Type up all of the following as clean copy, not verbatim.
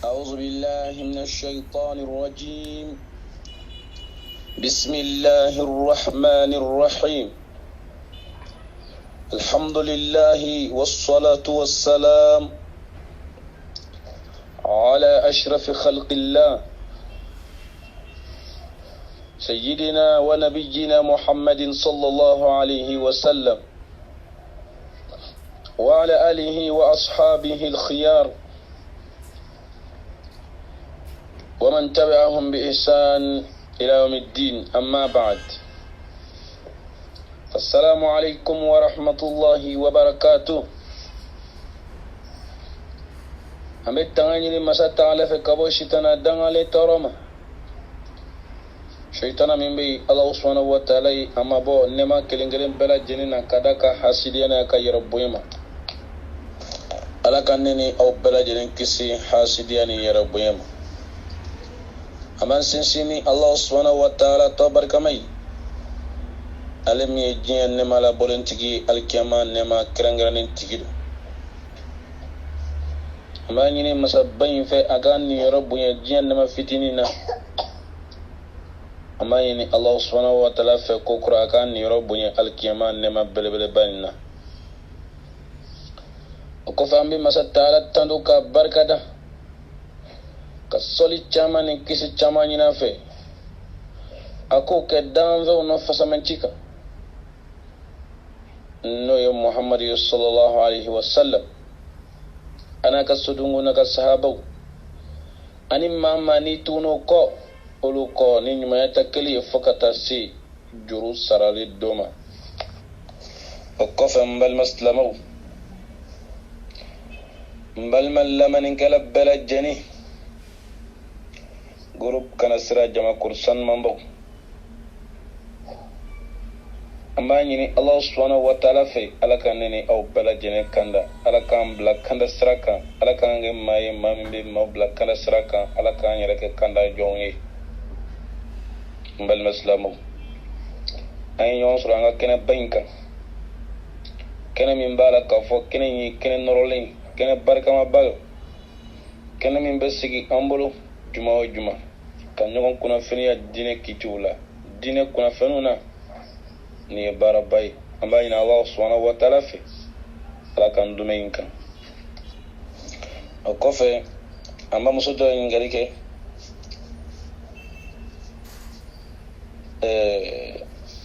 أعوذ بالله من الشيطان الرجيم. بسم الله الرحمن الرحيم. الحمد لله والصلاة والسلام على أشرف خلق الله سيدنا ونبينا محمد صلى الله عليه وسلم وعلى آله وأصحابه الخيار ومن تبعهم بإحسان إلى يوم الدين. أما بعد، السلام عليكم ورحمة الله وبركاته. أمت تغني مسات على في كبو شيطان دعالي ترما شيطان من بي الله سبحانه وتعالى أما بو نما كلنجلين بلا جنينا كذا كحاسدينا كيربويما على كنني أو بلا جنين كسي حاسديني يربويما. Aman sinsini Allah subhanahu wa ta'ala tabarkamai alimi jiyan nema la bolentigi alkiyama nema kirangranin tigido amanyini masabbayin fe agani rabbu ya jiyan nema fitinina amanyini Allah subhanahu wa ta'ala fe kokura agani rabbu ya alkiyama nema belebele banina okofambi masatala tanduka barkada kasoli chama ni kisi chama nyina fe ako ke danzo no fasamanchika no ya Muhammad sallallahu alaihi wasallam ana kasudungu na kasahaba ani mama ni tuno ko uluko ni nyuma ya takili fakata si juru sarali doma okofa mbal maslamaw mbal malaman kalab balajani group kana sira jama kursan mambo amani ni Allah subhanahu wa ta'ala fe alaka nene au bala jene kanda alaka mbla kanda siraka alaka nge maye mambe mabla kanda siraka alaka nyereke kanda jonge mbal maslamu ay yon suranga kene banka kene mimbala kafo kene ni kene norolin kene barka mabal kene mimbesigi ambolo juma juma kan ñogon kuna feniya dine kitula dine kuna fenuna ni barabai ambaye na Allah subhanahu wa ta'ala fi ala kan dumenka okofe amba musodo ngarike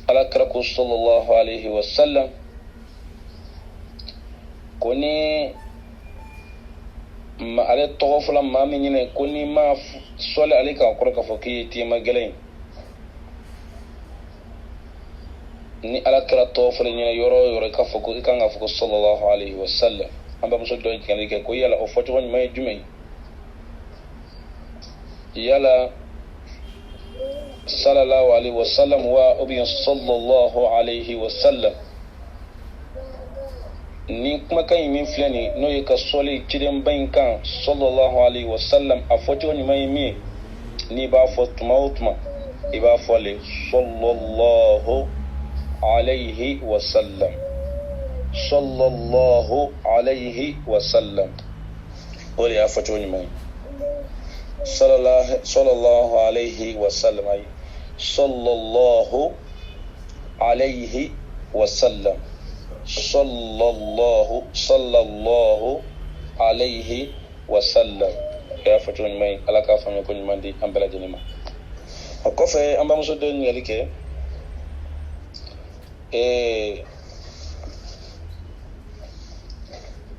ala kraku sallallahu alaihi wasallam koni ma ale togo fula ma min ne ko ni ma sole ale ka ko ka foki ti ma gelen ni ala kala to fula ni yoro ka foko ka nga foko sallallahu alaihi wasallam amba muso do kan ke ko yala o foto won may jumay yala sallallahu alaihi wasallam wa ubi sallallahu alaihi wasallam ni kuma kan yi min filɛ ni n'o ye ka sɔli ciden ba in kan sallallahu alaihi wasallam a fɔcogo ɲuman ye min ye n'i b'a fɔ tuma o tuma i b'a fɔ le sallallahu alaihi wasallam sallallahu alaihi wasallam o de y'a fɔcogo ɲuman ye sallallahu alaihi wasallam ayi sallallahu alaihi wasallam sallallahu alaihi wasallam ya fatu mai alaka fami ko nyimandi ambala jenima akofe amba muso do nyalike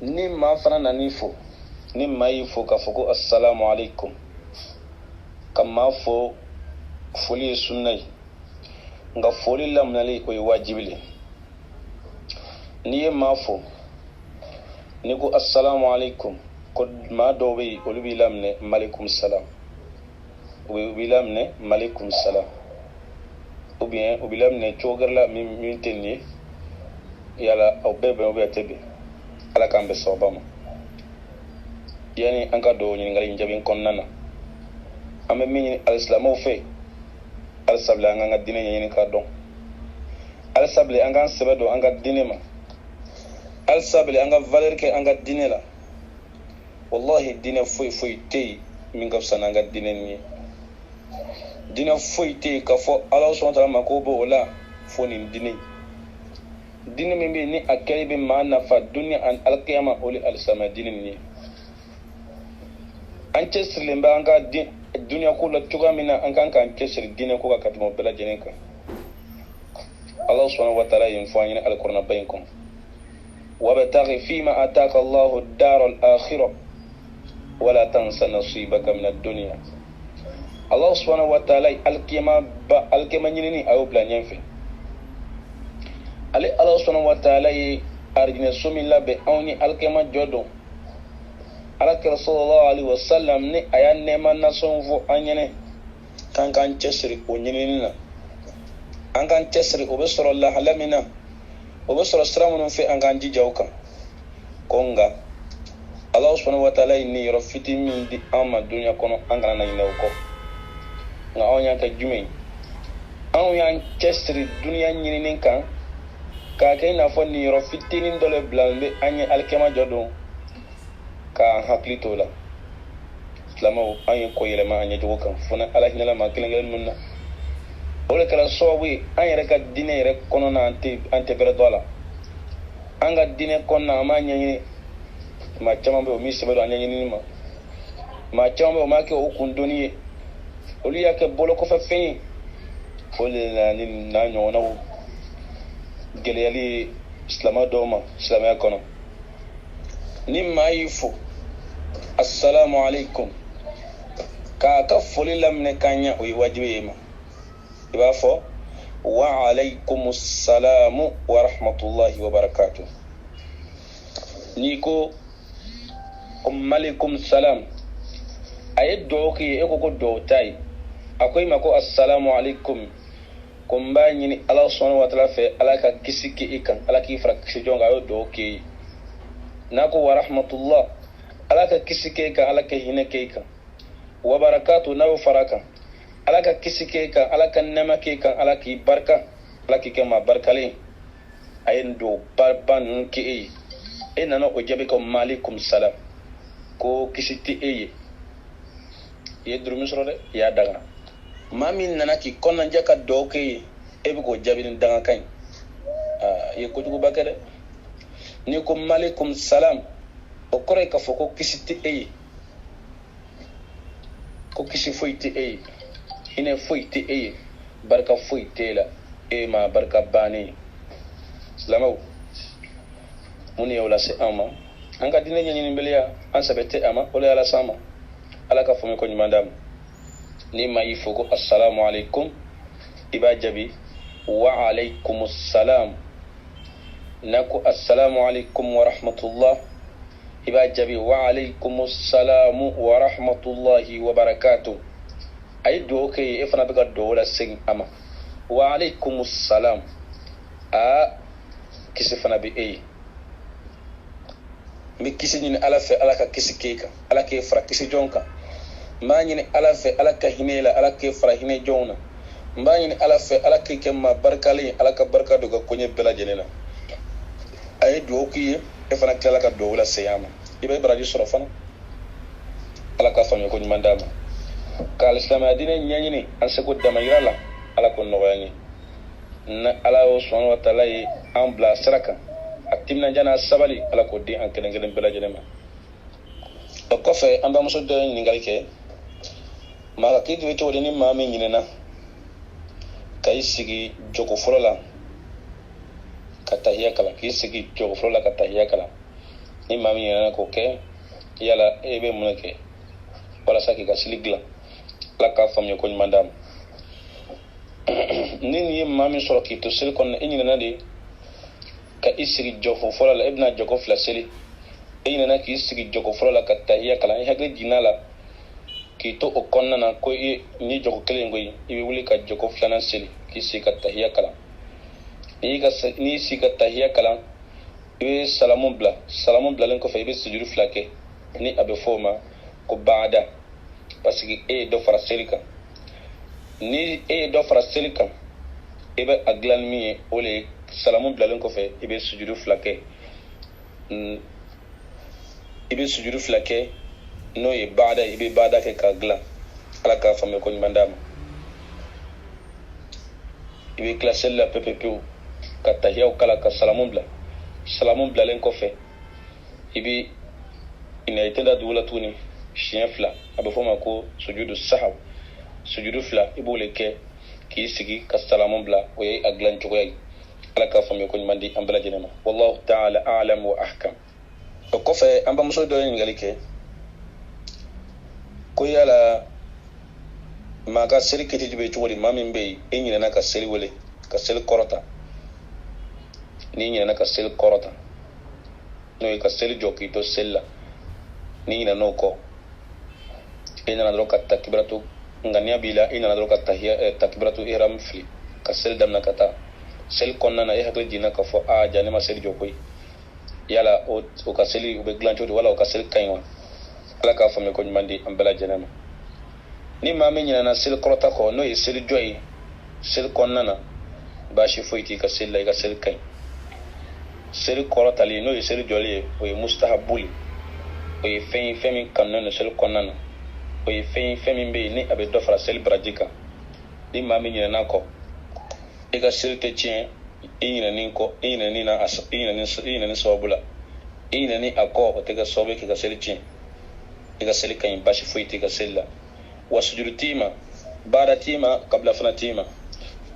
ni ma fana nanifo ni mai fo ka foko assalamu alaikum kama fo foli sunnai nga foli lamnali ko wajibile ni ma fo ni ko assalamu alaikum ko ma do be olu bi lamne malikum salam o bi lamne malikum salam ou bien o bi lamne chogarla min tenni yala o bebe o be tebe ala kambe sobama yani anka do ni ngali njabin konnana ame min alislamo fe al sabla nga dine ni ka don al sabla anga sebedo anga dine ma al sabla anga valeur ke anga dine la wallahi dine foi tey min ka fisa n'an ka diinɛ nin ye. Diinɛ foyi tɛ yen k'a fɔ Ala subahana wataala mako b'o la fo nin diinɛ. Diinɛ min bɛ yen ni a kɛli bɛ maa nafa duniya ani alikiyama o de ye alisilamiya diinɛ nin ye. An cɛsirilen bɛ an ka duniya ko la cogoya min na an kan k'an cɛsiri diinɛ ko kan ka tɛmɛ o bɛɛ lajɛlen kan. Ala subahana wataala ye nin fɔ an ɲɛna alikuranaba in kɔnɔ. وابتغ فيما آتاك الله الدار الآخرة ولا تنس نصيبك من الدنيا. Allah subhanahu wa ta'ala alkema nyinini ayo bla nyenfe. Ale Allah subhanahu wa ta'ala yi arjine somi labe awni alkema jodo. Alaka sallallahu alaihi wasallam ni ayan nema nason fo anyene kan chesri o nyinini na. An kan chesri o besoro Allah lamina. O besoro siramun fi an kan jijawka. Konga Allah subhanahu wa ta'ala ni rafiti min di amma dunya kono an kana na yinawko. Nga aw ɲa kɛ jumɛn anw y'an cɛsiri duniya ɲininin kan k'a kɛ i n'a fɔ nin yɔrɔ fitinin dɔ le bila bɛ an ye alikɛma jɔ don k'an hakili t'o la. Silamɛw an ye ko yɛlɛma an ɲɛcogo kan fo na ala hinɛla maa kelen kelen ninnu na. O de kɛra sababu ye an yɛrɛ ka diinɛ yɛrɛ kɔnɔna an tɛ bɛrɛ dɔ a la. An ka diinɛ kɔnɔna an b'a ɲɛɲini maa caman bɛ yen o min sɛbɛn don an ɲɛɲinini ma. Maa caman bɛ yen o m'a kɛ o kun dɔnni ye. Olu y'a kɛ bolo kɔfɛ fɛn ye. O de la ni n'a ɲɔgɔnnaw gɛlɛyali silamɛ dɔw ma silamɛya kɔnɔ. Ni maa y'i fo assalamu alaikum k'a ka foli laminɛ k'a ɲɛ o ye wajibi ye ma. I b'a fɔ wa alaikumus salamu wa rahmatullahi wa barakatuh. N'i ko malikum salam a ye dugawu k'i ye e ko dugawu t'a ye. A ko i ma ko assalamu alaikum ko n b'a ɲini Ala subhanahu wa ta'ala fɛ Ala ka kisi kɛ i kan, Ala k'i fara kisi jɔn kan, a y'o dugawu kɛ i ye. N'a ko wa rahmatullah Ala ka kisi kɛ i kan, Ala ka hinɛ kɛ i kan. Wa barakatuh n'a y'o fara kan Ala ka kisi kɛ i kan, Ala ka nɛɛma kɛ i kan, Ala k'i barika, Ala k'i kɛ maa barikalen. A ye nin dugawu ba ninnu kɛ e ye. E nana o jaabi ko malikum salam ko kisi tɛ e ye. I ye durumi sɔrɔ dɛ, i y'a daga. Maa min nana k'i kɔnɔnajɛ ka dugawu kɛ ye e bɛ k'o jaabi ni dangakan ye. I ye kojuguba kɛ dɛ. N'i ko malikum salam o kɔrɔ ye k'a fɔ ko kisi tɛ e ye. Ko kisi foyi tɛ e ye. Hinɛ foyi tɛ e ye. Barika foyi tɛ e la. E ye maa barika bannen ye. Silamɛw mun de y'o lase an ma? An ka diinɛ ɲɛɲinibaliya an sɛbɛ tɛ a ma, o de y'a lase an ma. Ala ka faamuya ko ɲuman d'a ma. Ni maa y'i fo ko assalamu alaikum i b'a jaabi wa alaikumus salam. N'a ko assalamu alaikum wa rahmatullah i b'a jaabi wa alaikumus salamu wa rahmatullahi wa barakatuh. A ye dugawu kɛ ye e fana bɛ ka dugawu lasegin a ma. Wa alaikumus salam kisi fana bɛ e ye. N bɛ kisi ɲini Ala fɛ Ala ka kisi kɛ i kan, Ala k'e fara kisi jɔn kan. N b'a ɲini Ala fɛ Ala ka hinɛ la, Ala k'e fara hinɛ jɔnw na. N b'a ɲini Ala fɛ Ala k'e kɛ maa barikalen ye, Ala ka barika don ka koɲɛ bɛɛ lajɛlen na. A ye dugawu k'i ye e fana tilala ka dugawu lase a ma. I bɛ baraji sɔrɔ fana. Ala ka faamuya ko ɲuman d'a ma. Ka alisilamiya diinɛ ɲɛɲini an seko damayira la Ala k'o nɔgɔya n ye. Na Ala y'o subahana wa ta'ala ye an bila sira kan a timinanja n'a sabali Ala k'o di an kelen kelen bɛɛ lajɛlen ma. O kɔfɛ an balimamuso dɔ ye ɲininkali kɛ. Maa ka k'i tun bɛ cogo di ni maa min ɲinɛna ka i sigi jogo fɔlɔ la ka tahiya kalan, k'i sigi jogo fɔlɔ la ka tahiya kalan. Ni maa min ɲinɛna k'o kɛ yala e bɛ mun kɛ walasa k'i ka seli dilan? Ala k'a faamuya ko ɲuman d'a ma. Ni nin ye maa min sɔrɔ k'i to seli kɔnɔna e ɲinɛna de ka i sigi jɔfo fɔlɔ la, e bɛna jɔko fila seli. E ɲinɛna k'i sigi jɔko fɔlɔ la ka tahiya kalan, i hakili jiginn'a la k'i to o kɔnɔna na ko ni jɔko kelen koyi i bɛ wuli ka jɔko filanan seli k'i sigi ka tahiya kalan. N'i y'i sigi ka tahiya kalan i bɛ salamu bila, salamu bilalen kɔfɛ i bɛ sujudi fila kɛ ni a bɛ fɔ o ma ko baada parce que e ye dɔ fara seli kan. Ni e ye dɔ fara seli kan i bɛ a dilan ni min ye o de ye salamu bilalen kɔfɛ i bɛ sujudi fila kɛ. I bɛ sujudi fila kɛ n'o ye baada i bɛ baada kɛ k'a dilan ala k'a faamuya ko ɲuman d'a ma i bɛ tila seli la pewu pewu ka tahiyaw kala ka salamu bilalen kɔfɛ i bɛ ina i tɛda dugu la tuguni siɲɛ 2 a bɛ fɔ o ma ko sujudu sahaw sujudu 2 i b'o le kɛ k'i sigi ka salamu bila o ye a dilan cogoya ye ala k'a faamuya ko ɲuman di an bɛɛ lajɛlen ma wallahu ta'ala a'lam wa ahkam o kɔfɛ an bamuso dɔ ye ɲininkali kɛ ko yala maa ka seli kɛti bɛ cogo di maa min bɛ yen e ɲinɛna ka seli wele ka seli kɔrɔta n'i ɲinɛna ka seli kɔrɔta n'o ye ka seli jɔ k'i to seli la n'i ɲinɛna o kɔ e nana dɔrɔn ka takibiratu ŋaniya b'i la e nana dɔrɔn ka takibiratu ihram fili ka seli daminɛ ka taa seli kɔnɔna na e hakili jiginna k'a fɔ ja ne ma seli jɔ koyi yala o ka seli o bɛ dilan cogo di wala o ka seli ka ɲi wa ala k'a faamuya ko ɲuman di an bɛɛ lajɛlen ma ni maa min ɲinɛna seli kɔrɔta kɔ n'o ye seli jɔ ye seli kɔnɔna na baasi foyi t'i ka seli la i ka seli ka ɲi seli kɔrɔtali n'o ye seli jɔli ye o ye mustahabuli o ye fɛn ye fɛn min kanunen don seli kɔnɔna na o ye fɛn ye fɛn min bɛ yen ni a bɛ dɔ fara seli baraji kan ni maa min ɲinɛna kɔ i ka seli tɛ tiɲɛ i ɲinɛni kɔ i ɲinɛni sababu la i ɲinɛni a kɔ o tɛ kɛ sababu ye k'i ka seli tiɲɛ i ka seli ka ɲi baasi foyi t'i ka seli la wa sujudu t'i ma baara t'i ma kabila fana t'i ma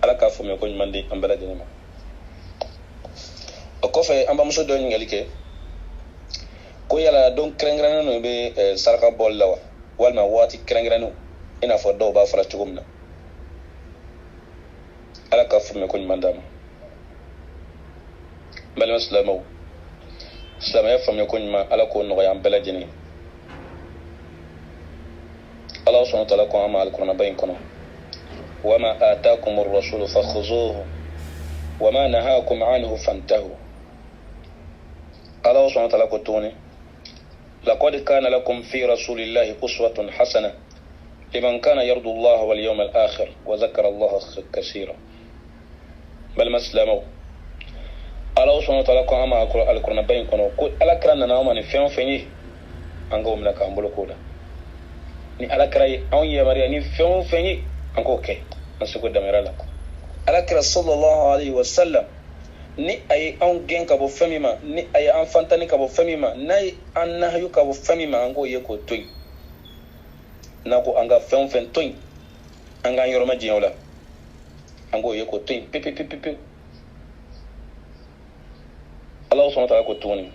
ala k'a faamuya ko ɲuman di an bɛɛ lajɛlen ma o kɔfɛ an bamuso dɔ ɲininkali kɛ ko yala don kɛrɛnkɛrɛnnen bɛ saraka bɔli la wa walima waati kɛrɛnkɛrɛnnenw i n'a fɔ dɔw b'a fara cogo min na ala k'a faamuya ko ɲuman d'a ma n balima silamɛw silamɛya faamuya ko ɲuman ala k'o nɔgɔya an bɛɛ lajɛlen Allah subhanahu wa ta'ala ko an ma alkuranaba in kɔnɔ wa ma ataakum ar-rasulu fakhuzuhu wa ma nahakum anhu fantahu Allah subhanahu wa ta'ala ko tuguni laqad kana lakum fi rasulillahi uswatun hasana liman kana yarju Allah wal yawm al-akhir wa dhakara Allah kaseera bal maslamaw Allah subhanahu wa ta'ala ko an ma alkuranaba in kɔnɔ ko alakira nana ma ni fɛn fɛn ye an ka o minɛ k'an bolo ko la ni alakira ye anw yamaruya ni fɛn o fɛn ye an k'o kɛ an seko damera la alakira sallallahu alaihi wa sallam ni a ye anw gɛn ka bɔ fɛn min ma ni a ye an fantani ka bɔ fɛn min ma n'a ye an nahayu ka bɔ fɛn min ma an k'o ye k'o to yen n'a ko an ka fɛn o fɛn to yen an k'an yɔrɔma diɲɛ o la an k'o ye k'o to yen pewu ala subhanahu wa ta'ala ko tuguni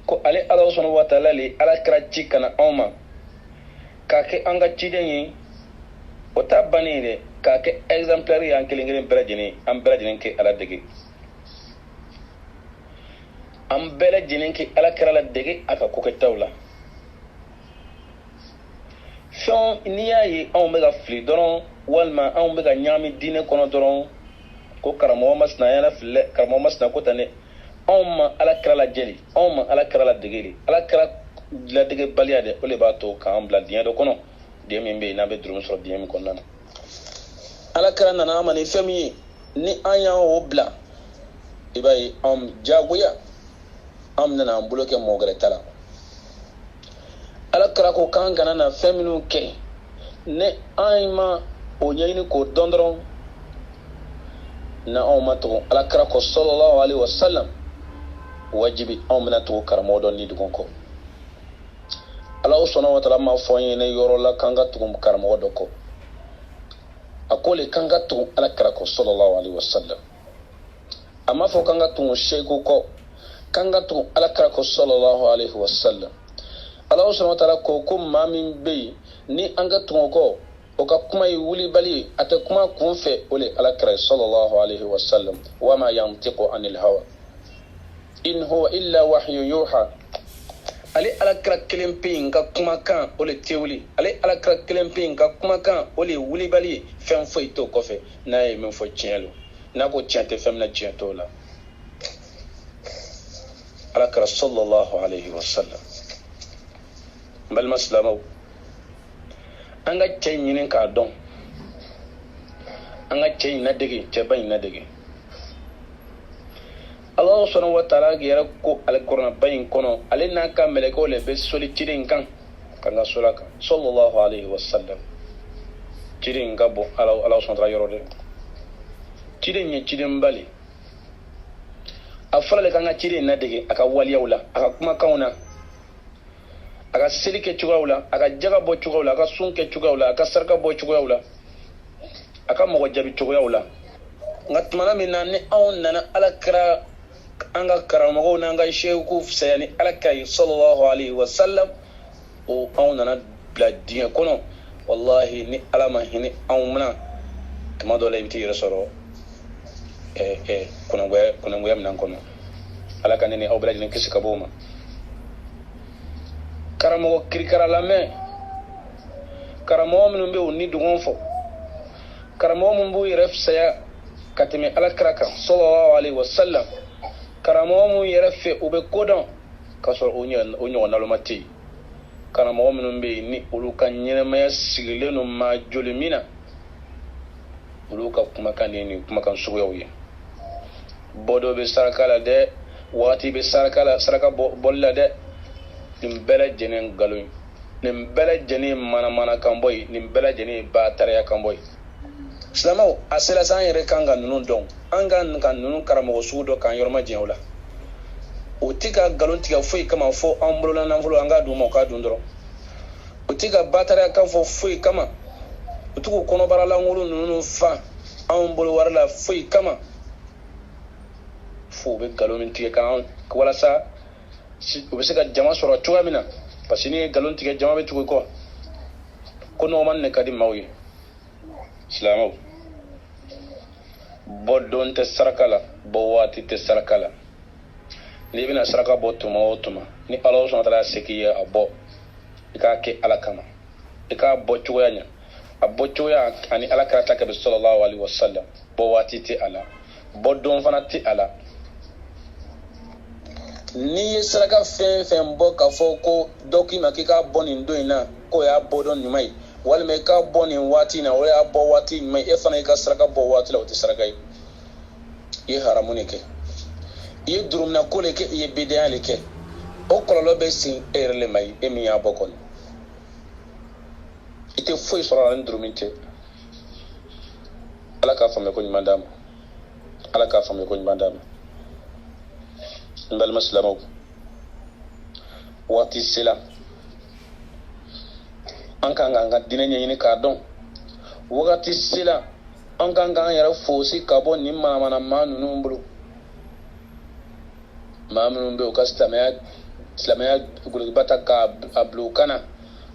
ko ale ala subhanahu wa ta'ala le alakira ci kana anw ma k'a kɛ an ka ciden ye o ta bannen dɛ k'a kɛ exemplaire ye an kelen kelen bɛɛ lajɛlen an bɛɛ lajɛlen kɛ ala dege an bɛɛ lajɛlen kɛ ala kɛra la dege a ka kokɛtaw la fɛn n'i y'a ye anw bɛ ka fili dɔrɔn walima anw bɛ ka ɲagami diinɛ kɔnɔ dɔrɔn ko karamɔgɔ masina yɛrɛ fili dɛ karamɔgɔ masina ko tan dɛ anw ma ala kɛra la jɛli anw ma ala kɛra la dege de ala kɛra ladege baliya de o de b'a to k'an bila diɲɛ dɔ kɔnɔ diɲɛ min bɛ yen n'a bɛ duuru sɔrɔ diɲɛ min kɔnɔna na ala kɛra nana an ma ni fɛn min ye ni an y'o bila i b'a ye an jagoya an bɛna an bolo kɛ mɔgɔ wɛrɛ ta la ala kɛra ko k'an kana na fɛn minnu kɛ ne an ma o ɲɛɲini k'o dɔn dɔrɔn na anw ma tugun ala kɛra ko sallallahu alaihi wa sallam wajibi anw bɛna tugu karamɔgɔ dɔ ni dugun kɔ ala subhanahu wa ta'ala ma fɔ n ye ne yɔrɔ la k'an ka tugu karamɔgɔ dɔ kɔ a ko le k'an ka tugu ala kɛra kɔ sallallahu alaihi wa sallam a ma fɔ k'an ka tugu seyiku kɔ k'an ka tugu ala kɛra kɔ sallallahu alaihi wa sallam ala subhanahu wa ta'ala ko maa min bɛ yen ni an ka tugu kɔ o ka kuma ye wulibali ye a tɛ kuma kun fɛ o le ala kɛra sallallahu alaihi wa sallam wa ma yantiqu anil hawa in huwa illa wahyu yuha ale alakira kelen pe yen ka kumakan o le tɛ wuli ale alakira kelen pe yen ka kumakan o le wulibali ye fɛn foyi t'o kɔfɛ n'a ye min fɔ tiɲɛ lo n'a ko tiɲɛ tɛ fɛn min na tiɲɛ t'o la alakira sallallahu alaihi wa sallam n balima silamɛw an ka cɛ ɲini k'a dɔn an ka cɛ in ladege cɛba in ladege Allah subhanahu wa ta'ala yɛrɛ ko alikuranaba in kɔnɔ ale n'a ka mɛlɛkɛw le bɛ soli ciden kan kanga sulaka sallallahu alaihi wasallam ciri ngabo ala sontra yorode ciri nye ciri mbali afala le kanga ciri na dege aka waliyawla aka kuma kauna aka silike chugawla aka jaga bo chugawla aka sunke chugawla aka sarka bo chugawla aka mogo jabi chugawla ngatmana minna ni awon nana alakra anga karamago nanga sheku sayani alakai sallallahu alaihi wasallam o awon nana bladiya kono wallahi ni alama hini awmana kama dole biti resoro kuna ngoya minan kono alaka nene aw bladi kisi kaboma karamo kirikara lame karamo minun be onni dugon fo karamo mun bu yeref saya katime alakraka sallallahu alaihi wasallam karamo mun yerefe ube kodon kasor onyo nalomati karamo minun be ni uluka nyema sigilenu ma jolimina uluka kuma kanini kuma kan sugoye bodo be sarakala de wati be sarakala saraka bolla de nimbele jenen galun nimbele jeni mana kamboy nimbele jeni ba taraya kamboy islamo asela san yere kanga nunun don anga kan nunun karamo sudo kan yorma jenula utika galun tiga foi kama fo ambulo nan fulo anga du mo ka dundro utika ba taraya kan fo foi kama utuko kono barala ngulu nunun fa ambulo warla foi kama fo be galun tiga kan wala sa ube se ka jama sɔrɔ cogoya min na parce que ni ye nkalon tigɛ jama bɛ tugu kɔ ko nɔgɔman ne ka di maaw ye silamɛw bɔ don tɛ saraka la bɔ waati tɛ saraka la n'i bɛna saraka bɔ tuma o tuma ni ala sɔnna taala se k'i ye a bɔ i k'a kɛ ala kama i k'a bɔ cogoya ɲɛ a bɔ cogoya ani ala kɛra ta kɛ bi sallallahu alaihi wasallam bɔ waati tɛ a la bɔ don fana tɛ a la ni ye saraka fɛn bɔ k'a fɔ ko dɔ k'i ma k'i k'a bɔ nin don in na k'o y'a bɔ dɔn ɲuman ye walima i k'a bɔ nin waati in na o y'a bɔ waati ɲuman ye e fana i ka saraka bɔ waati la o tɛ saraka ye i ye haramu de kɛ i ye durumina ko de kɛ i ye bidaya de kɛ o kɔlɔlɔ bɛ sin e yɛrɛ le ma ye e min y'a bɔ kɔni i tɛ foyi sɔrɔ a la ni durumin tɛ ala k'a faamuya ko ɲuman d'a ma ala k'a faamuya ko ɲuman d'a ma n balima silamɛw waati sela an kan k'an ka diinɛ ɲɛɲini k'a dɔn wagati sela an kan k'an yɛrɛ fosi ka bɔ nin manamana maa ninnu bolo maa minnu bɛ u ka silamɛya gulokiba ta k'a bila u kan na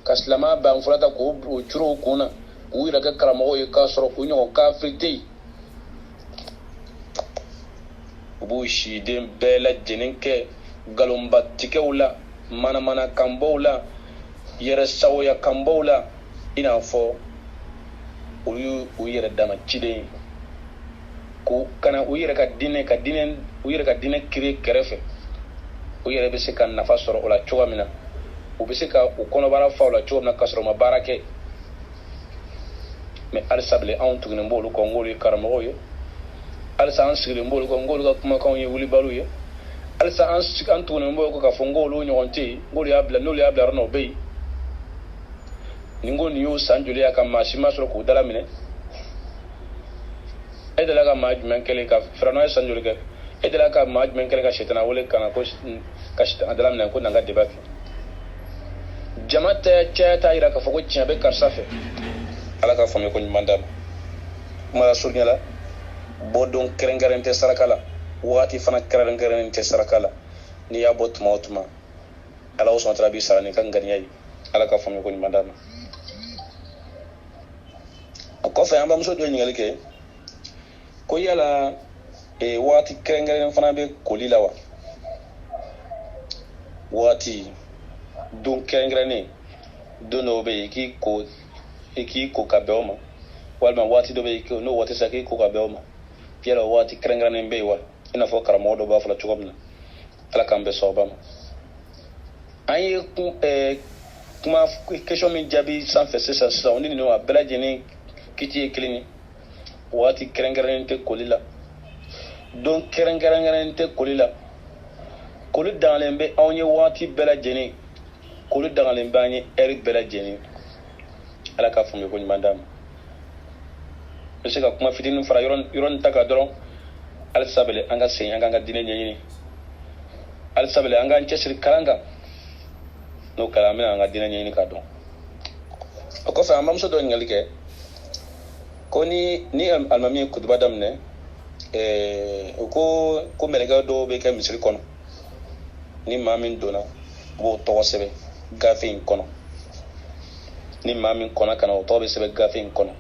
ka silamɛya banfula ta k'o curo u kun na k'u yɛrɛ kɛ karamɔgɔw ye k'a sɔrɔ u ɲɔgɔn kafiri tɛ yen u b'u siden bɛɛ lajɛlen kɛ nkalonbatigɛw la manamana kanbaw la yɛrɛsagoya kanbaw la i n'a fɔ u y'u yɛrɛ dama ciden ko kana u yɛrɛ ka diinɛ kiri kɛrɛfɛ u yɛrɛ bɛ se ka nafa sɔrɔ o la cogo min na u bɛ se ka u kɔnɔbara fa o la cogo min na k'a sɔrɔ u ma baara kɛ mɛ halisa bilen anw tugunnen b'olu kɔ n k'olu ye karamɔgɔw ye halisa an sigilen b'olu kɔ n k'olu ka kumakanw ye wulibaliw ye halisa an tugunnen b'olu kɔ k'a fɔ n k'olu ɲɔgɔn tɛ yen n'olu y'a bila yɔrɔ na o bɛ yen ni ko nin y'o san joli y'a ka maa si ma sɔrɔ k'u dala minɛ e dala ka maa jumɛn kɛlen ka firanɔ ye san joli kɛ e dala ka maa jumɛn kɛlen ka sitana wele ka na ko ka sitana dala minɛ ko n'an ka débat kɛ jama tɛ caya t'a yira k'a fɔ ko tiɲɛ bɛ karisa fɛ ala ka faamuya ko ɲuman d'a ma kuma la surunya la bɔ don kɛrɛnkɛrɛn tɛ saraka la wagati fana kɛrɛnkɛrɛn tɛ saraka la n'i y'a bɔ tuma o tuma ala sɔnna tara b'i sara ni ka ŋaniya ye ala ka faamuya ko ɲuman d'a ma o kɔfɛ an bamuso dɔ ɲininkali kɛ ko yala wagati kɛrɛnkɛrɛn fana bɛ koli la wa wagati don kɛrɛnkɛrɛnnen don dɔw bɛ yen i k'i ko ka bɛn o ma walima waati dɔ bɛ yen n'o waati sera k'i ko ka bɛn o ma yala waati kɛrɛnkɛrɛnnen bɛ yen wa i n'a fɔ karamɔgɔ dɔ b'a fɔ cogo min na ala k'an bɛn sababa ma an ye kuma question min jaabi sanfɛ sisan o ni ninnu a bɛɛ lajɛlen kiti ye kelen ye waati kɛrɛnkɛrɛnnen tɛ koli la don kɛrɛnkɛrɛnnen tɛ koli la koli dangalen bɛ anw ye waati bɛɛ lajɛlen k'olu dangalen b'an ye ɛri bɛɛ lajɛlen ala k'a faamuya ko ɲuman d'a ma. n bɛ se ka kuma fitinin fara yɔrɔnin ta kan dɔrɔn halisa bɛlɛ an ka segin an k'an ka diinɛ ɲɛɲini halisa bɛlɛ an k'an cɛsiri kalan kan n'o kɛra an bɛna an ka diinɛ ɲɛɲini k'a dɔn. o kɔfɛ an bamuso dɔ ɲininkali kɛ ko ni alimami ye kutuba daminɛ o ko mɛlɛkɛ dɔw bɛ kɛ misiri kɔnɔ ni maa min donna u b'o tɔgɔ sɛbɛn gafe in kɔnɔ ni maa min kɔnna ka na o tɔgɔ bɛ sɛbɛn gafe in kɔnɔ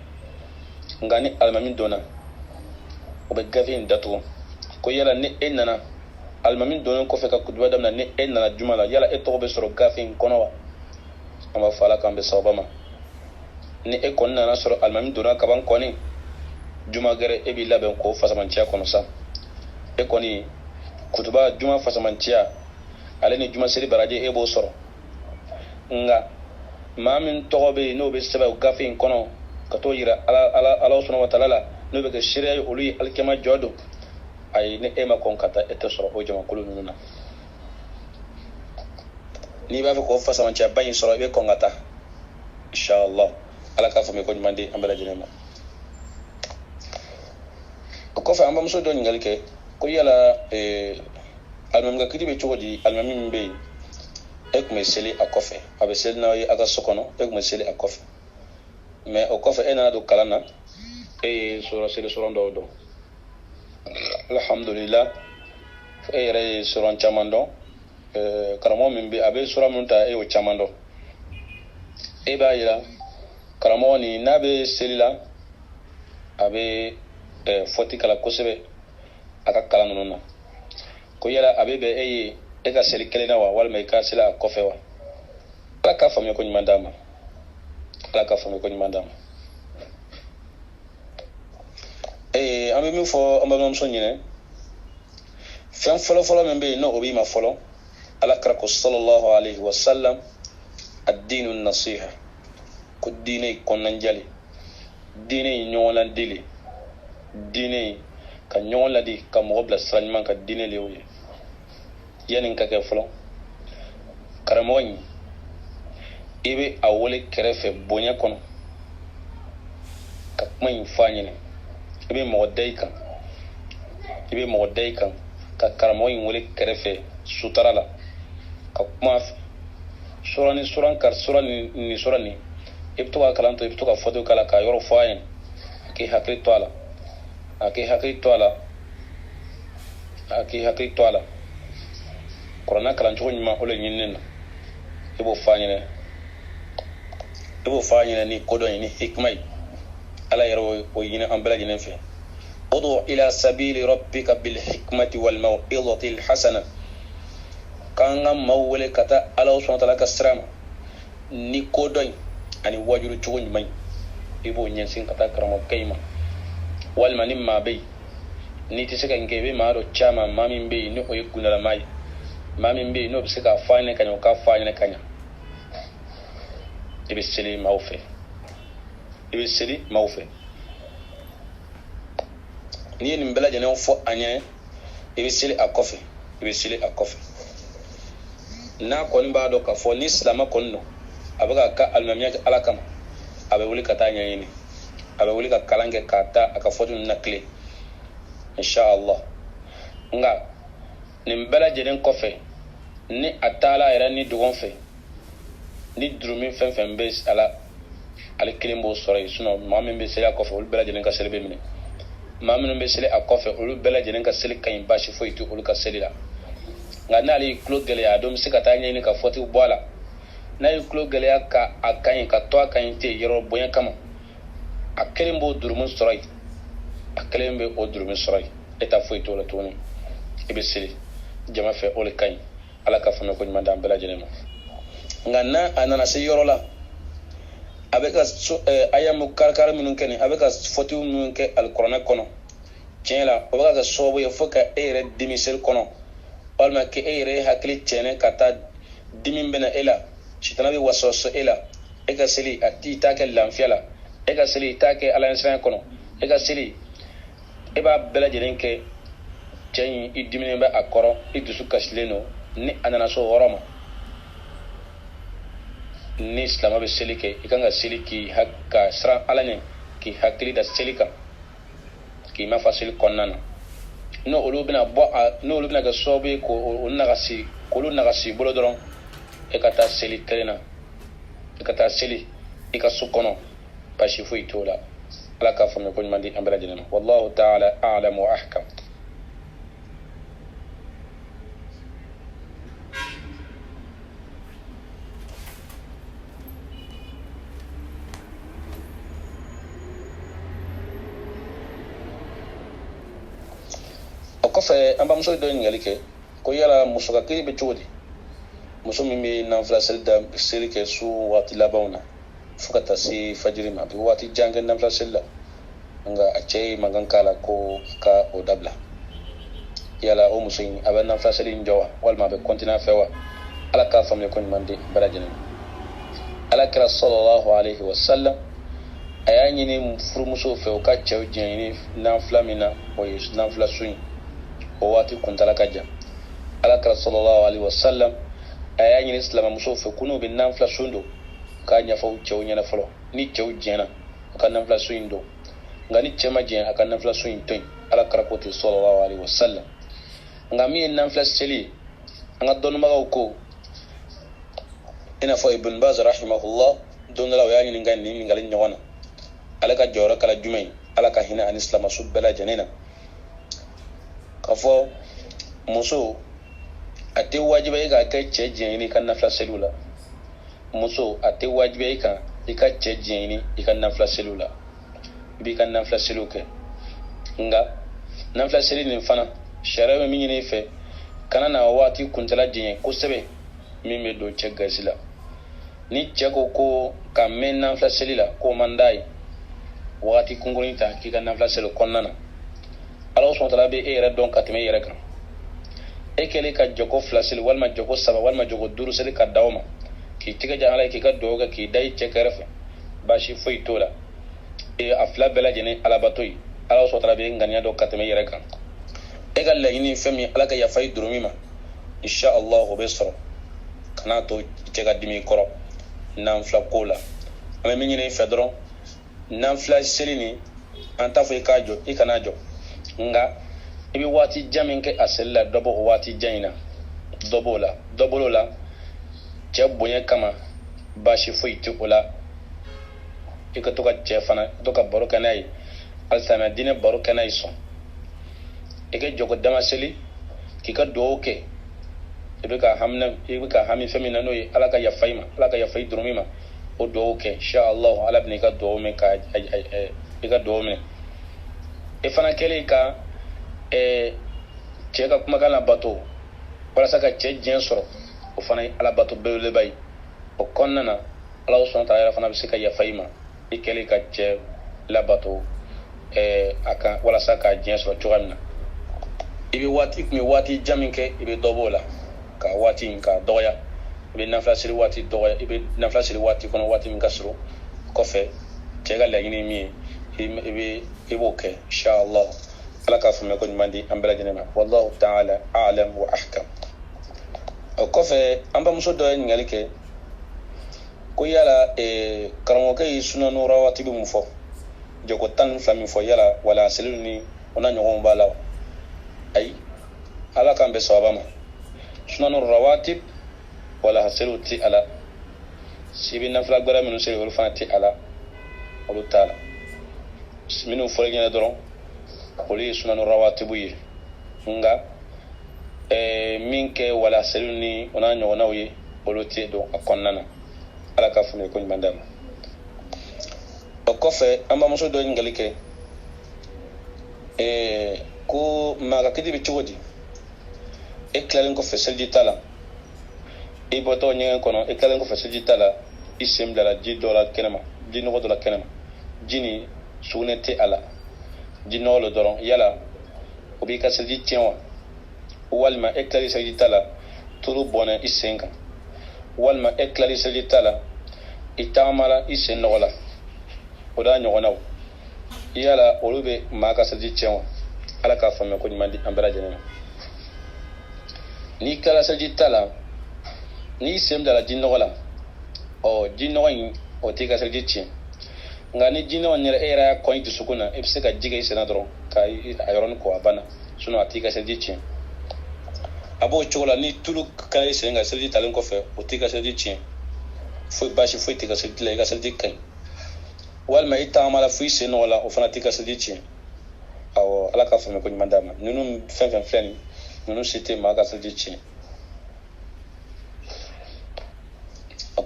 nka ni alimami donna o bɛ gafe in datugu ko yala ni e nana alimami donnen kɔfɛ ka kutuba daminɛ ni e nana juma la yala e tɔgɔ bɛ sɔrɔ gafe in kɔnɔ wa an b'a fɔ ala k'an bɛ sababa ma ni e kɔni nana sɔrɔ alimami donna kaban kɔni juma gɛrɛ e b'i labɛn k'o fasamanciya kɔnɔ sa e kɔni kutuba juma fasamanciya ale ni juma seli baraji e b'o sɔrɔ nka maa min tɔgɔ bɛ yen n'o bɛ sɛbɛn o gafe in kɔnɔ ka t'o yira ala subhanahu wa ta'ala la n'o bɛ kɛ seereya ye olu ye alikiyama jɔ don ayi ni e ma kɔn ka taa e tɛ sɔrɔ o jamakulu ninnu na n'i b'a fɛ k'o fasamanciyaba in sɔrɔ i bɛ kɔn ka taa inshallah ala k'a faamuya ko ɲuman di an bɛɛ lajɛlen ma. o kɔfɛ an bamuso dɔ ɲininkali kɛ ko yala alimami ka kiti bɛ cogo di alimami min bɛ yen e tun bɛ seli a kɔfɛ a bɛ seli n'aw ye a ka so kɔnɔ e tun bɛ seli a kɔfɛ mɛ o kɔfɛ e nana don kalan na e ye seli sɔrɔn dɔw dɔn alhamdulillah e yɛrɛ ye sɔrɔn caman dɔn karamɔgɔ min bɛ a bɛ sɔrɔ min ta e y'o caman dɔn e b'a yira karamɔgɔ nin n'a bɛ seli la a bɛ fɔti kala kosɛbɛ a ka kalan ninnu na ko yala a bɛ bɛn e ye e ka seli kelen na wa walima i ka seli a kɔfɛ wa ala k'a faamuya ko ɲuman d'a ma ala k'a faamuya ko ɲuman d'a ma. an bɛ min fɔ an balimamuso ɲinɛ fɛn fɔlɔfɔlɔ min bɛ yen n'o b'i ma fɔlɔ ala kira ko sallallahu alaihi wa sallam ad-dinu nasiha ko diinɛ ye kɔnɔnajali diinɛ ye ɲɔgɔn ladeli diinɛ ye ka ɲɔgɔn ladi ka mɔgɔ bila sira ɲuman ka diinɛ le y'o ye yanni ka kɛ fɔlɔ karamɔgɔ in i bɛ a wele kɛrɛfɛ bonya kɔnɔ ka kuma in f'a ɲɛna i bɛ mɔgɔ da i kan ka karamɔgɔ in wele kɛrɛfɛ sutara la ka kuma sura ni i bɛ to ka kalan to i bɛ to ka fɔto k'a la ka yɔrɔ fɔ a ɲɛna a k'i hakili to a la kuranna kalancogo ɲuman o le ɲininen na i b'o fɔ a ɲɛna ni kodɔn ye ni hikima ye ala yɛrɛ o ɲini an bɛɛ lajɛlen fɛ udu ila sabili rabbika bil hikmati wal maw'izati al hasana k'an ka maaw wele ka taa ala subhanahu wa ta'ala ka sira ma ni kodɔn ani wajulu cogo ɲuman i b'o ɲɛsin ka taa karamɔgɔkɛ in ma walima ni maa bɛ yen n'i tɛ se ka nin kɛ i bɛ maa dɔ caman maa min bɛ yen ni o ye gundalamaa ye maa min bɛ yen n'o bɛ se k'a fɔ a ɲɛna ka ɲɛ o k'a fɔ a ɲɛna ka ɲɛ i bɛ seli maaw fɛ n'i ye nin bɛɛ lajɛlen fɔ a ɲɛ i bɛ seli a kɔfɛ n'a kɔni b'a dɔn k'a fɔ ni silamɛ kɔni don a bɛ ka alimamiya kɛ ala kama a bɛ wuli ka taa ɲɛɲini a bɛ wuli ka kalan kɛ k'a ta a ka fɔto ninnu na tile inshallah nka nin bɛɛ lajɛlen kɔfɛ ni a taala yɛrɛ ni dɔgɔn fɛ ni durumi fɛn fɛn bɛ a la ale kelen b'o sɔrɔ yen sinon maa min bɛ seli a kɔfɛ olu bɛɛ lajɛlen ka seli bɛ minɛ maa minnu bɛ seli a kɔfɛ olu bɛɛ lajɛlen ka seli ka ɲi baasi foyi tɛ olu ka seli la nka n'ale y'i tulo gɛlɛya a don bɛ se ka taa ɲɛɲini ka fɔtiw bɔ a la n'a y'i tulo gɛlɛya ka a ka ɲi ka to a ka ɲi ten yɔrɔ bonya kama a kelen b'o durumu sɔrɔ yen e ta foyi t'o la tuguni i bɛ seli jama fɛ o de ka ɲi ala ka faamuya ko ɲuman d'an bɛɛ lajɛlen ma nka n'a nana se yɔrɔ la a bɛ ka ayamu kari minnu kɛ nin a bɛ ka fɔtiw minnu kɛ alikuranɛ kɔnɔ tiɲɛ la o bɛ ka kɛ sababu ye fo ka e yɛrɛ dimi seli kɔnɔ walima k'e yɛrɛ hakili cɛnɛ ka taa dimi bɛna e la sitana bɛ wasawasa e la e ka seli i t'a kɛ lafiya la e ka seli i t'a kɛ ala ɲɛsiranya kɔnɔ e ka seli e b'a bɛɛ lajɛlen kɛ cɛ in i diminen bɛ a kɔrɔ i dusu kasilen don ni a nana so yɔrɔ ma ni islama be seli ke i kan ka seli k'i ka siran ala ɲɛ k'i hakili da seli kan k'i ma fa seli kɔnɔna na n'olu bɛna kɛ sababu ye k'olu nagasi bolo dɔrɔn i ka taa seli kelen na i ka taa seli i ka so kɔnɔ basi foyi t'o la ala k'a faamuya ko ɲuman di an bɛɛ lajɛlen ma wallahu ta'ala a'lam wa ahkam. O kɔfɛ an bamuso dɔ ɲininkali kɛ ko yala muso ka kiri bɛ cogo di muso min bɛ nanfila seli kɛ su waati labanw na fo ka taa se fajiri ma a bɛ waati jan kɛ nanfila seli la nka a cɛ ye mankan k'a la ko ka o dabila yala o muso in a bɛ nanfila seli in jɔ wa walima a bɛ kɔntinɛ a fɛ wa ala k'a faamuya ko ɲuman di bɛɛ lajɛlen ala kɛra sallallahu alaihi wa sallam a y'a ɲini furumusow fɛ u ka cɛw jɛɲini nanfila min na o ye nanfila su in o waati kuntala ka jan ala kɛra sallallahu alaihi wa sallam a y'a ɲini silamɛmusow fɛ ko n'u bɛ nanfila sun don u k'a ɲɛfɔ u cɛw ɲɛna fɔlɔ ni cɛw jɛnna u ka nanfila sun in don nka ni cɛ ma jɛn a ka nanfila sun in to yen ala kɛra ko ten sallallahu alaihi wa sallam nka min ye nanfila seli ye an ka dɔnnibagaw ko i n'a fɔ ibn baz rahimahullah don dɔ la o y'a ɲininka nin ɲininkali ɲɔgɔn na ale ka jɔyɔrɔ kɛra jumɛn ye ala ka hinɛ ani silamɛsu bɛɛ lajɛlen na k'a fɔ muso a tɛ wajiba i ka kɛ cɛ jɛɲini i ka nanfila seliw la muso a tɛ wajiba i kan i ka cɛ jɛɲini i ka nanfila seliw la i b'i ka nanfila seliw kɛ nka nanfila seli nin fana sariya bɛ min ɲini i fɛ kana na waati kuntala jɛɲɛ kosɛbɛ min bɛ don cɛ gasi la ni cɛ ko ka mɛn nanfila seli la k'o man d'a ye waati kunkurunin ta k'i ka nanfila seli kɔnɔna na ala subhanahu wa ta'ala bɛ e yɛrɛ dɔn ka tɛmɛ i yɛrɛ kan e kɛlen ka jɔko 2 seli walima jɔko 3 walima jɔko 5 seli ka d'aw ma k'i tɛgɛ jan ala ye k'i ka dugawu kɛ k'i da i cɛ kɛrɛfɛ baasi foyi t'o la a 2 bɛɛ lajɛlen alabato ye ala subhanahu wa ta'ala bɛ ŋaniya dɔ ka tɛmɛ i yɛrɛ kan e ka laɲini fɛn min ala ka yafa i dɔrɔn min ma insha Allah o bɛ sɔrɔ kana to cɛ ka dimi kɔrɔ nanfila ko la an bɛ min ɲini i fɛ dɔrɔn nanfila seli ni an t'a fɔ i k'a jɔ i kana jɔ nka i bɛ waati jan min kɛ a seli la dɔ bɔ o waati jan in na dɔ b'o la cɛ bonya kama baasi foyi tɛ o la i ka to ka cɛ fana to ka baro kɛ n'a ye alisamɛ diinɛ baro kɛ n'a ye sɔn i ka jɔko dama seli k'i ka dugawu kɛ i bɛ ka hami fɛn min na n'o ye ala ka yafa i ma ala ka yafa i dɔrɔn min ma o dugawu kɛ insha Allah ala bɛna i ka dugawu minɛ i ka dugawu minɛ i fana kɛlen ka cɛ ka kumakan labato walasa ka cɛ diɲɛ sɔrɔ o fana ye ala bato belebeleba ye o kɔnɔna na ala subhanahu wa ta'ala yɛrɛ fana bɛ se ka yafa i ma i kɛlen ka cɛ labato a kan walasa ka diɲɛ sɔrɔ cogoya min na i bɛ waati jan min kɛ i bɛ dɔ b'o la ka waati in ka dɔgɔya i bɛ nanfila seli waati dɔgɔya i bɛ nanfila seli waati kɔnɔ waati min ka sɔrɔ kɔfɛ cɛ ka laɲini min ye i b'o kɛ insha Allah ala k'a faamuya ko ɲuman di an bɛɛ lajɛlen ma wallahu ta'ala a'lam wa ahkam. O kɔfɛ an bamuso dɔ ye ɲininkali kɛ ko yala karamɔgɔkɛ ye sunanu rawatibi mun fɔ jɔko 12 min fɔ yala wala seli ni o n'a ɲɔgɔnw b'a la wa ayi ala k'an bɛ sababa ma sunanu rawatib wala seliw tɛ a la si bɛ nafila gbɛrɛ minnu seli olu fana tɛ a la olu t'a la minnu fɔli ɲɛna dɔrɔn olu ye sunanu rawatibu ye nka min kɛ wala seliw ni o n'a ɲɔgɔnnaw ye olu tɛ don a kɔnɔna na ala k'a faamuya ko ɲuman d'a ma. O kɔfɛ an bamuso dɔ ɲininkali kɛ ko maa ka kiti bɛ cogo di e tilalen kɔfɛ seliji ta la i bɔtɔ ɲɛgɛn kɔnɔ e tilalen kɔfɛ seliji ta la i sen bilala ji dɔ la kɛnɛma ji nɔgɔ dɔ la kɛnɛma ji ni sugunɛ tɛ a la ji nɔgɔ lo dɔrɔn yala o b'i ka seliji tiɲɛ wa walima e tilali seliji ta la tulu bɔnna i sen kan walima e tilali seliji ta la i tagamala i sen nɔgɔ la o da ɲɔgɔnnaw yala olu bɛ maa ka seliji tiɲɛ wa ala k'a faamuya ko ɲuman di an bɛɛ lajɛlen ma. N'i kilala seliji ta la n'i sen bilala ji nɔgɔ la o jinno yin o tika selji ci ngani jinno nyere era ko yi sukuna e se ka jiga isena dro ka ayoron ko abana suno atika selji ci abo chola ni tulu ka isenga selji talen ko fe o tika selji ci fo bashi fo tika selji le ga selji kan wal ma ita mala fu iseno wala o fana tika selji ci awo ala ka fami ko mandama nunu fen flen nunu site ma ga selji ci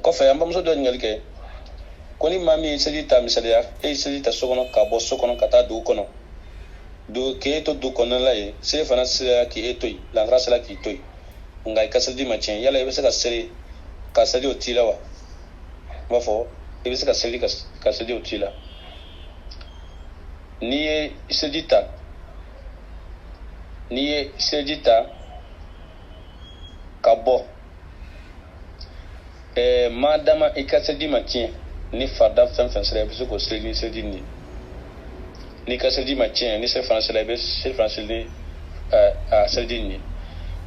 ko fe amba muso do ngalike koni mami selita misalia selita sokono ka bo sokono kata du kono do ke to du kono lai se fana se ki etoi la grasa ki toy ngai ka seldi machen yala ibe se ka seri ka seldi otila wa mafo ibe se ka seldi ka seldi otila ni seljita ka bo madama ikaseldi machen ni farda fen sera bisu ko seldi ni ka seldi machen ni se fana sera be se fana seldi seldi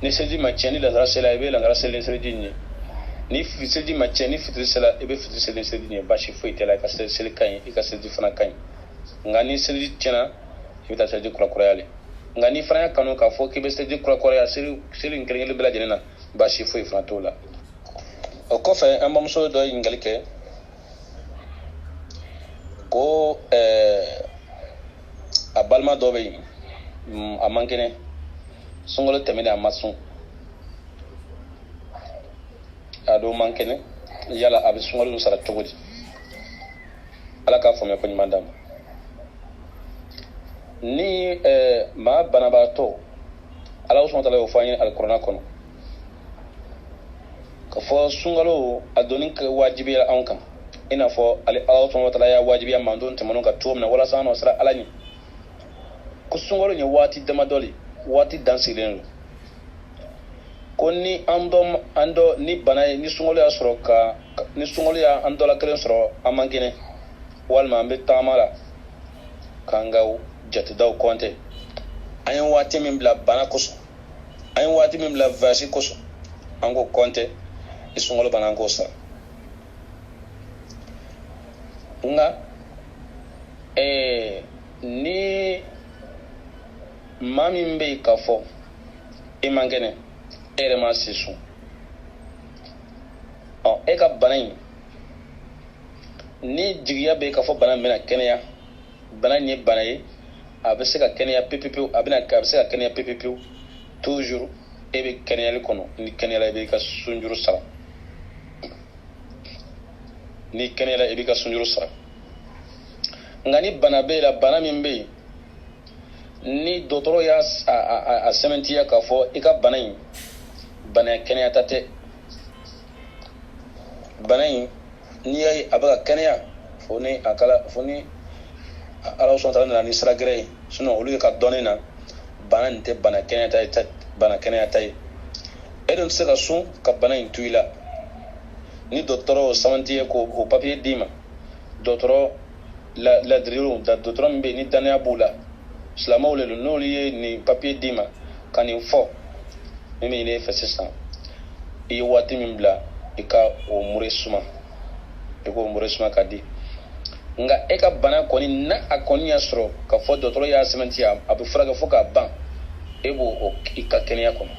ni seldi machen ni la grasa sera be la grasa seldi ni seldi machen ni fitri sera ebe fitri seldi ni ba shi foi tela ka seldi kan ikaseldi fana kan ngani seldi chena ibita seldi kura yale ngani fana kanu ka fo ke be seldi kura ya seldi ngere bela jenena ba shi foi fana tola o kofe amba muso do ingalike ko abalma do be amankene sungolo temene amasun ado mankene yala abi sungolo sara togodi ala ka fome ko mandam ni ma banabato ala usman tala ofani alqur'an kono ka fo sungalo adonin ka wajibi ya anka ina fo ali Allah subhanahu wa ta'ala ya wajibi ya mandon tamanon ka tuomna wala sano sara alani ku sungalo ni wati dama doli wati dansilen ko ni ando ni bana ni sungalo ya soro ka ni sungalo ya andola kelen soro amangine walma ambe tamala kangaw jati daw konte ayen wati min bla bana koso ayen wati min bla vasi koso ango konte isungolo banango sa nga ni mami mbe kafo imangene ere ma sisu eka banai ni jigiya be kafo banan mena kenya banan ni banai abese ka kenya pipipiu abina ka abese ka kenya pipipiu toujours ebe kenya le kono ni kenya la be ka sunjuru sala ni kenela ebika sunjuru sara ngani bana bela bana mimbe ni dotoro ya a sementiya ka fo ika banai bana kenya tate banai ni ay abaga kenya foni akala foni ala so tala ni sara gre suno olu ka donena bana nte bana kenya tate bana kenya tate edon se ka sun ka bana intuila ni docteur samantiye ko o papier dima docteur la drilu da docteur mbe ni dania bula islamo le no liye ni papier dima kani fo mimi ne fasisa i wati mimbla ika o muresuma iko muresuma kadi nga eka bana koni na akoni asro ka fo docteur ya samantiya abu fraga foka ban ebo o ika kenya kono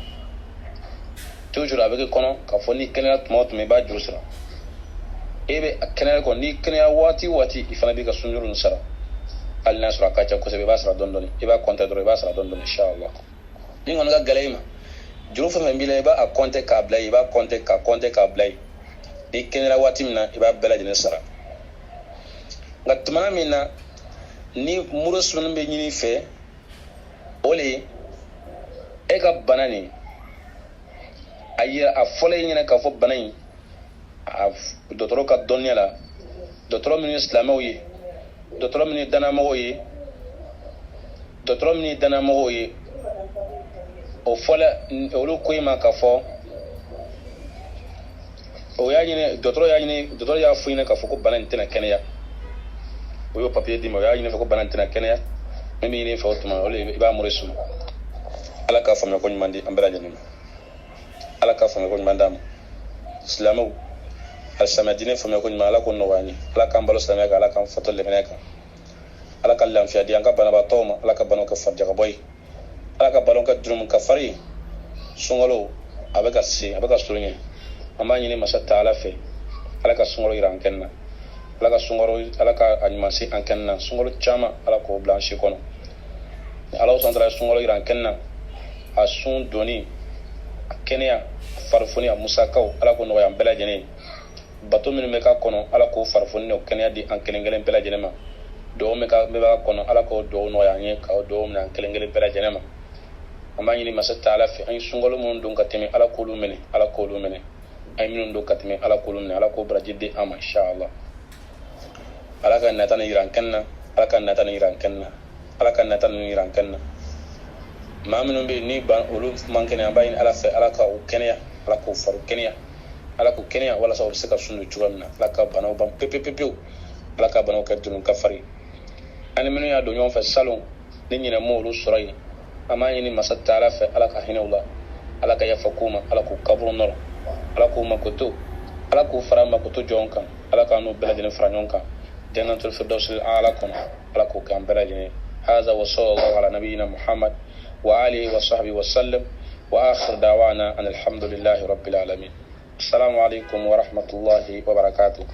toujours avec kono ka fo ni kenela tomato me ba jurusra ebe kenela ko ni kenela wati ifana bi ka sunjuru nsara al nasra ka cha ko se be basra dondoni iba konta do basra dondoni inshallah ni ngona ga galeima juru fa me bile ba a konte ka blay ba konte ka blay ni kenela wati mina iba bela jene sara ngatmana mina ni murus mun be nyini fe ole e ga banani aya a fole nyina ka fo banai a dotoro ka donya la dotoro min islamo yi dotoro min dana mo yi dotoro min dana mo yi o fola olu ko ma ka fo o ya nyine dotoro ya fu nyina ka fo ko banai tena kenya o yo papier di mo ya nyine fo ko banai tena kenya mimi ni fo tuma ole iba mo resu ala ka fo me ko nyandi ambara janima ala ka fo me ko mandam islamu al-samadine fami ko nyima ala ko nowani ala kan balo samia ala kan foto le meneka ala kan lamfiya di an ka bana ba toma ala ka bano ka farja ka boy ala ka balon ka drum ka fari sungolo abeka surunya amma nyini masa taala fe ala ka sungolo iran kenna ala ka sungolo ala ka anyimasi an kenna sungolo chama ala ko blanchi kono ala usandra sungolo iran kenna asun doni kenya farfuni a musakaw ala ko noya bela jene bato min me ka kono ala ko farfuni no kenya di an kelengelen bela jene ma do me ka me ba kono ala ko do noya nye ka do me an kelengelen bela jene ma amma nyini masa taala fe an sungolo mun dun ka teme ala ko lu mene ay minun do ka teme ala ko lu mene ala ko brajide ama inshallah ala ka natana iran kenna ala ka natana iran kenna ma minun be ni ban ulu mankene abayin ala fe ala ka o kenya ala ko faru kenya wala sa se ka sunu chuamna ala ka banaw bam pepepepe ala ka banaw ka dunun ka fari ani minu ya do nyon fe salon ni nyina mo ulu surai ama yini masata ala fe ala ka hinawla ala ka yafakuma ala ko kabru nor ala ko makoto ala ko fara makoto jonka ala ka no beladine fara nyonka jannatul firdaus ala kono ala ko kan beladine هذا وصلى الله على نبينا محمد وآله وصحبه وسلم وآخر دعوانا أن الحمد لله رب العالمين. السلام عليكم ورحمة الله وبركاته.